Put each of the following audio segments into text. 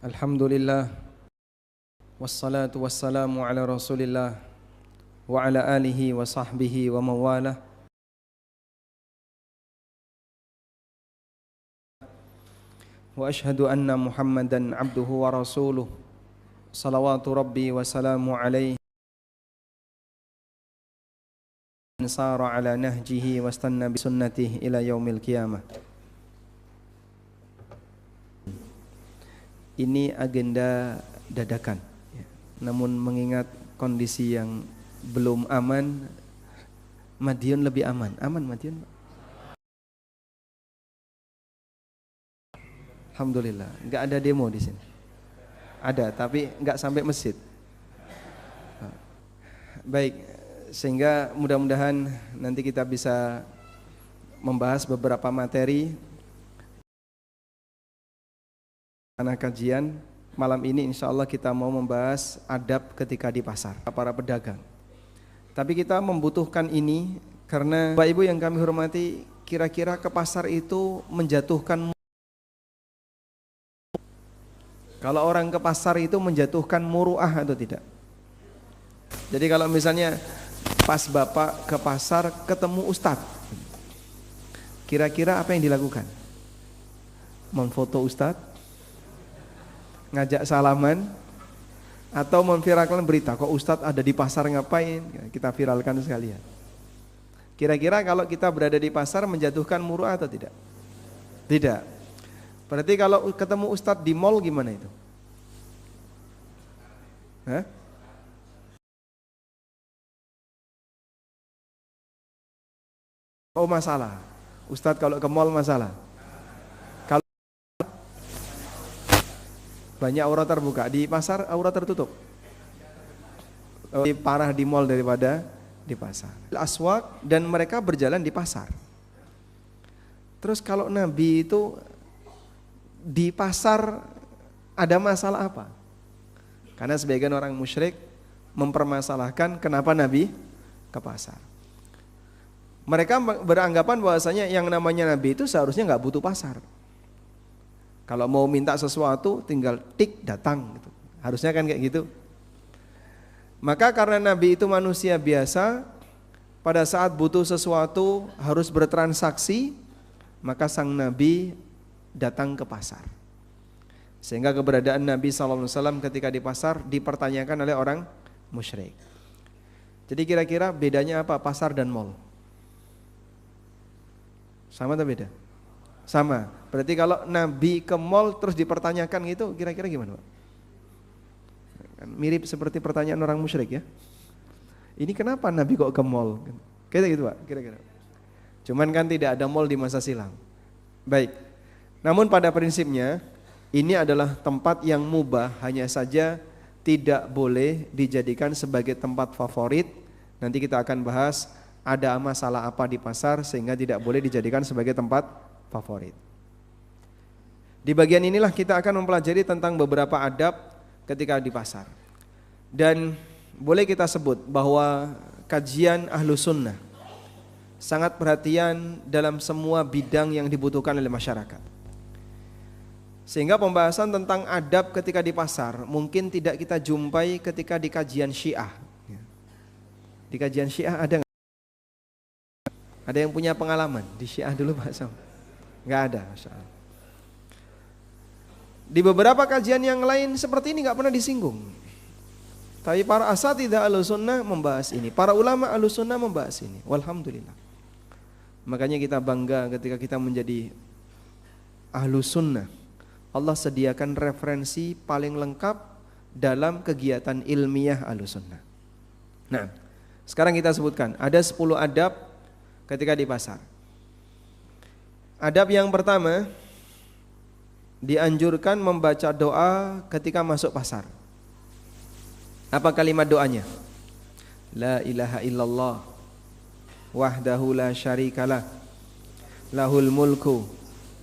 Alhamdulillah, wassalatu wassalamu ala rasulillah wa ala alihi wa sahbihi wa mawalah. Wa ashhadu anna Muhammadan abduhu wa rasuluh, salawatu rabbi wa salamu alaihi sara ala nahjihi wa stanna bi sunnatihi ila yaumil qiyamah. Ini agenda dadakan, namun mengingat kondisi yang belum aman, Madiun lebih aman. Aman Madiun? Alhamdulillah, nggak ada demo di sini. Ada, tapi nggak sampai masjid. Baik, sehingga mudah-mudahan nanti kita bisa membahas beberapa materi. Anak kajian malam ini insya Allah kita mau membahas adab ketika di pasar, para pedagang. Tapi kita membutuhkan ini karena Bapak Ibu yang kami hormati, kira-kira ke pasar itu menjatuhkan, kalau orang ke pasar itu menjatuhkan muruah atau tidak? Jadi kalau misalnya pas Bapak ke pasar ketemu Ustadz, kira-kira apa yang dilakukan? Memfoto Ustadz, ngajak salaman, atau memviralkan berita, kok Ustadz ada di pasar ngapain, kita viralkan sekalian. Kira-kira kalau kita berada di pasar menjatuhkan muruah atau tidak? Tidak. Berarti kalau ketemu Ustadz di mall gimana itu? Hah? Oh masalah, Ustadz kalau ke mall masalah. Banyak aura terbuka, di pasar aura tertutup. Lebih parah di mall daripada di pasar. Aswaq, dan mereka berjalan di pasar. Terus kalau Nabi itu di pasar ada masalah apa? Karena sebagian orang musyrik mempermasalahkan kenapa Nabi ke pasar. Mereka beranggapan bahwasanya yang namanya Nabi itu seharusnya nggak butuh pasar. Kalau mau minta sesuatu tinggal tik datang gitu. Harusnya kan kayak gitu. Maka karena Nabi itu manusia biasa, pada saat butuh sesuatu harus bertransaksi, maka sang Nabi datang ke pasar. Sehingga keberadaan Nabi SAW ketika di pasar dipertanyakan oleh orang musyrik. Jadi kira-kira bedanya apa pasar dan mall? Sama atau beda? Sama. Berarti kalau Nabi ke mall terus dipertanyakan gitu, kira-kira gimana Pak? Mirip seperti pertanyaan orang musyrik ya. Ini kenapa Nabi kok ke mall? Kayak gitu Pak, kira-kira. Cuman kan tidak ada mall di masa silam. Baik. Namun pada prinsipnya ini adalah tempat yang mubah, hanya saja tidak boleh dijadikan sebagai tempat favorit. Nanti kita akan bahas ada masalah apa di pasar sehingga tidak boleh dijadikan sebagai tempat favorit. Di bagian inilah kita akan mempelajari tentang beberapa adab ketika di pasar. Dan boleh kita sebut bahwa kajian Ahlus Sunnah sangat perhatian dalam semua bidang yang dibutuhkan oleh masyarakat. Sehingga pembahasan tentang adab ketika di pasar mungkin tidak kita jumpai ketika di kajian Syiah. Di kajian Syiah ada nggak? Ada yang punya pengalaman di Syiah dulu Pak Sam? Nggak ada, Masya Allah. Di beberapa kajian yang lain seperti ini nggak pernah disinggung. Tapi para asatidzah Ahlus Sunnah membahas ini, para ulama Ahlus Sunnah membahas ini. Walhamdulillah. Makanya kita bangga ketika kita menjadi Ahlus Sunnah. Allah sediakan referensi paling lengkap dalam kegiatan ilmiah Ahlus Sunnah. Nah, sekarang kita sebutkan ada 10 adab ketika di pasar. Adab yang pertama, dianjurkan membaca doa ketika masuk pasar. Apa kalimat doanya? La ilaha illallah wahdahu la syarikalah lahul mulku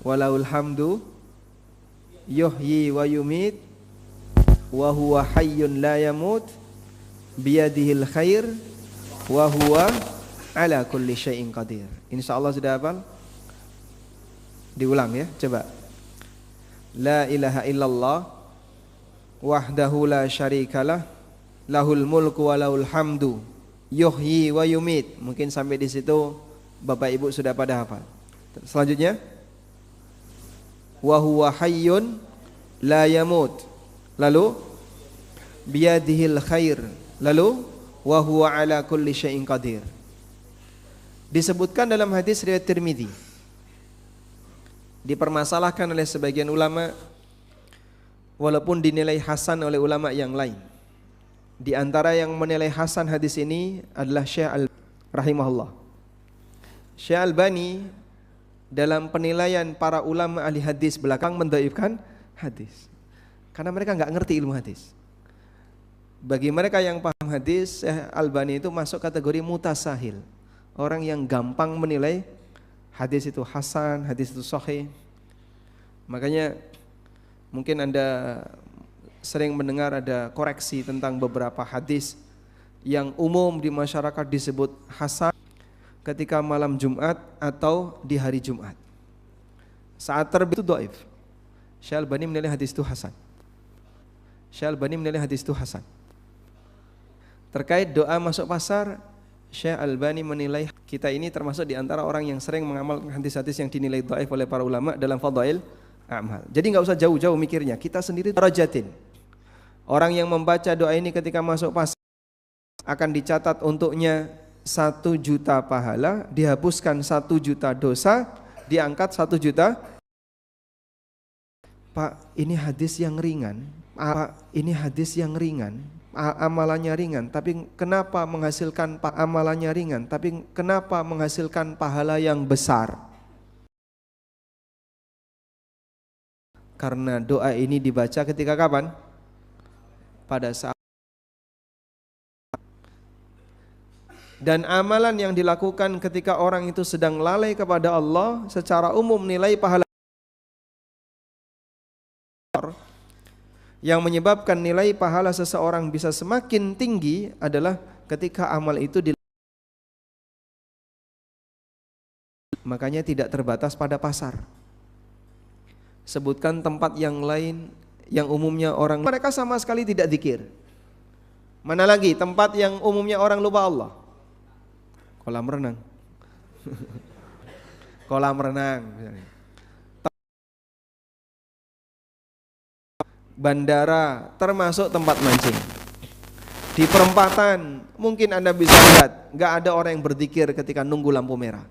wa lahul hamdu yuhyi wa yumit wa huwa hayyun la yamut biyadihil khair wa huwa ala kulli syai'in qadir. Insyaallah sudah hafal? Diulang ya, coba. La ilaha illallah wahdahu la syarikalah lahul mulku wa lahul hamdu yuhyi wa yumit. Mungkin sampai di situ Bapak Ibu sudah pada hafal. Selanjutnya wa huwa hayyun la yamut, lalu biyadihil khair, lalu wa huwa ala kulli syai'in qadir. Disebutkan dalam hadis riwayat Tirmidzi, dipermasalahkan oleh sebagian ulama walaupun dinilai hasan oleh ulama yang lain. Di antara yang menilai hasan hadis ini adalah Syekh Al-Albani rahimahullah. Syekh Al-Albani dalam penilaian para ulama ahli hadis belakang mendhaifkan hadis karena mereka nggak ngerti ilmu hadis. Bagi mereka yang paham hadis, Syekh Al-Albani itu masuk kategori mutasahil, orang yang gampang menilai hadis itu hasan, hadis itu sahih. Makanya mungkin Anda sering mendengar ada koreksi tentang beberapa hadis yang umum di masyarakat disebut hasan ketika malam Jumat atau di hari Jumat. Saat terbit itu dhaif. Syekh Al-Albani menilai hadis itu hasan. Syekh Al-Albani menilai hadis itu hasan. Terkait doa masuk pasar, Syekh Al-Albani menilai kita ini termasuk di antara orang yang sering mengamalkan hadis-hadis yang dinilai dhaif oleh para ulama dalam fadhail amal. Jadi enggak usah jauh-jauh mikirnya, kita sendiri darajatin. Orang yang membaca doa ini ketika masuk pasar akan dicatat untuknya 1 juta pahala, dihapuskan 1 juta dosa, diangkat 1 juta. Pak, ini hadis yang ringan. Pak, ini hadis yang ringan. Amalannya ringan, tapi kenapa menghasilkan amalannya ringan, tapi kenapa menghasilkan pahala yang besar? Karena doa ini dibaca ketika kapan? Pada saat. Dan amalan yang dilakukan ketika orang itu sedang lalai kepada Allah, secara umum nilai pahala yang menyebabkan nilai pahala seseorang bisa semakin tinggi adalah ketika amal itu makanya tidak terbatas pada pasar. Sebutkan tempat yang lain yang umumnya orang mereka sama sekali tidak zikir. Mana lagi tempat yang umumnya orang lupa Allah? Kolam renang. Kolam renang. Bandara termasuk tempat mancing. Di perempatan mungkin Anda bisa lihat gak ada orang yang berzikir ketika nunggu lampu merah.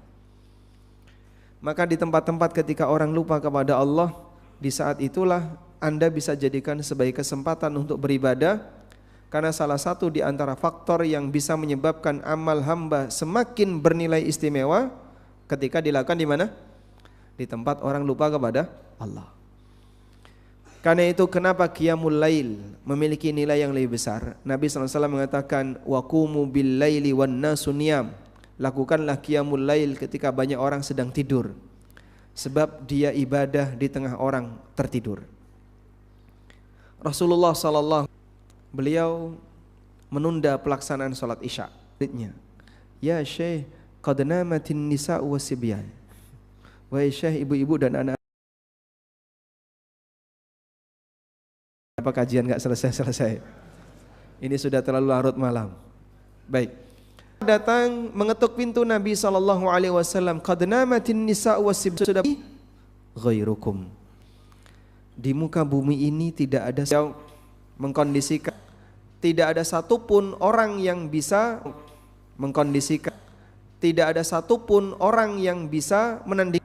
Maka di tempat-tempat ketika orang lupa kepada Allah, di saat itulah Anda bisa jadikan sebagai kesempatan untuk beribadah, karena salah satu di antara faktor yang bisa menyebabkan amal hamba semakin bernilai istimewa ketika dilakukan di mana? Di tempat orang lupa kepada Allah. Karena itu kenapa qiyamul lail memiliki nilai yang lebih besar. Nabi SAW mengatakan waqumu bil laili wan nasu niyam. Lakukanlah qiyamul lail ketika banyak orang sedang tidur, sebab dia ibadah di tengah orang tertidur. Rasulullah SAW beliau menunda pelaksanaan sholat isya. Ya Syekh, qad namatin nisa'u wasibyan. Wahai Syekh, ibu-ibu dan anak. Apa kajian enggak selesai-selesai? Ini sudah terlalu larut malam. Baik. Datang mengetuk pintu Nabi SAW. Qad namatin nisa'u wasibyan. Sudah ghairukum. Di muka bumi ini tidak ada yang mengkondisikan, tidak ada satupun orang yang bisa mengkondisikan, tidak ada satupun orang yang bisa menandingi